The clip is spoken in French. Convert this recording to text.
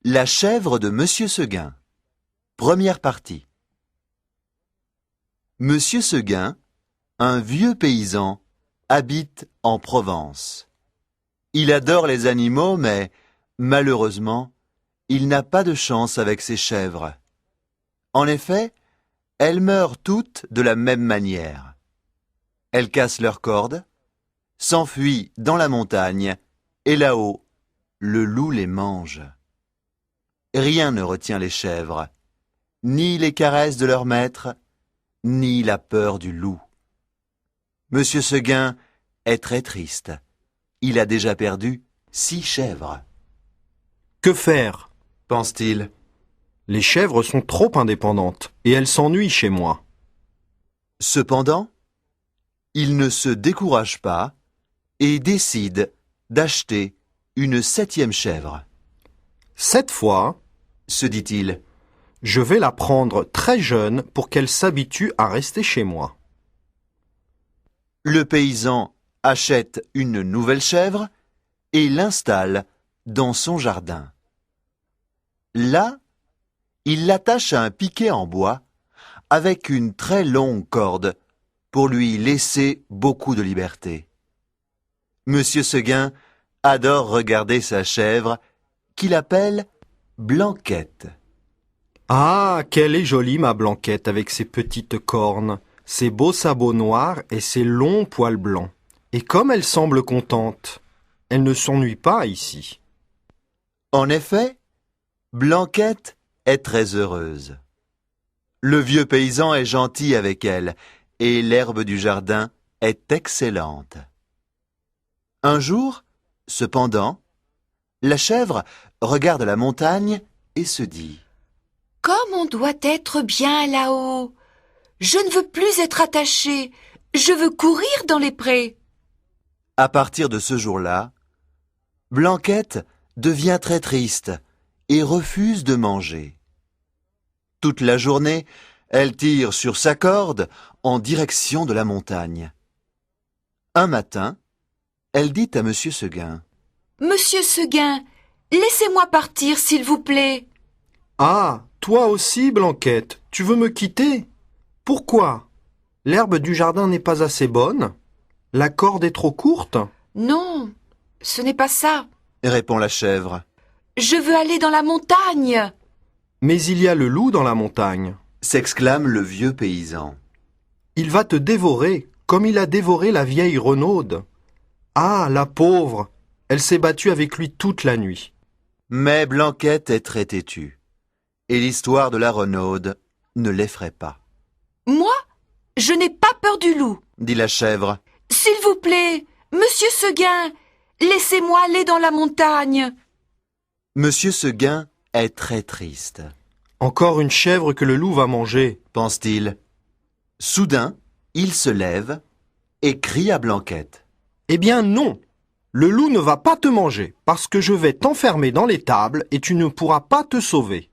La chèvre de Monsieur Seguin. Première partie. Monsieur Seguin, un vieux paysan, habite en Provence. Il adore les animaux, mais malheureusement, il n'a pas de chance avec ses chèvres. En effet, elles meurent toutes de la même manière. Elles cassent leurs cordes, s'enfuient dans la montagne, et là-haut, le loup les mange. Rien ne retient les chèvres, ni les caresses de leur maître, ni la peur du loup. Monsieur Seguin est très triste. Il a déjà perdu 6 chèvres. Que faire ? Pense-t-il. Les chèvres sont trop indépendantes et elles s'ennuient chez moi. Cependant, il ne se décourage pas et décide d'acheter une 7e chèvre. Cette fois, Se dit-il, je vais la prendre très jeune pour qu'elle s'habitue à rester chez moi. le paysan achète une nouvelle chèvre et l'installe dans son jardin. Là, il l'attache à un piquet en bois avec une très longue corde pour lui laisser beaucoup de liberté. Monsieur Seguin adore regarder sa chèvre qu'il appelle Blanquette. Ah, qu'elle est jolie ma Blanquette avec ses petites cornes, ses beaux sabots noirs et ses longs poils blancs. Et comme elle semble contente, elle ne s'ennuie pas ici. En effet, Blanquette est très heureuse. Le vieux paysan est gentil avec elle et l'herbe du jardin est excellente. Un jour, cependant, la chèvre regarde la montagne et se dit « Comme on doit être bien là-haut. Je ne veux plus être attachée. Je veux courir dans les prés. » À partir de ce jour-là, Blanquette devient très triste et refuse de manger. Toute la journée, elle tire sur sa corde en direction de la montagne. Un matin, elle dit à Monsieur Seguin « Monsieur Seguin, laissez-moi partir, s'il vous plaît. » Ah, toi aussi Blanquette, tu veux me quitter ? Pourquoi ? L'herbe du jardin n'est pas assez bonne ? La corde est trop courte ? Non, ce n'est pas ça. répond la chèvre. Je veux aller dans la montagne. Mais il y a le loup dans la montagne. S'exclame le vieux paysan. Il va te dévorer, comme il a dévoré la vieille Renaude. Ah, la pauvre, elle s'est battue avec lui toute la nuit. Mais Blanquette est très têtue, et l'histoire de la Renaude ne l'effraie pas. Moi, je n'ai pas peur du loup. Dit la chèvre. S'il vous plaît, Monsieur Seguin, laissez-moi aller dans la montagne. Monsieur Seguin est très triste, Encore une chèvre que le loup va manger. pense-t-il. Soudain, il se lève et crie à Blanquette. Eh bien non, le loup ne va pas te manger, parce que je vais t'enfermer dans l'étable et tu ne pourras pas te sauver.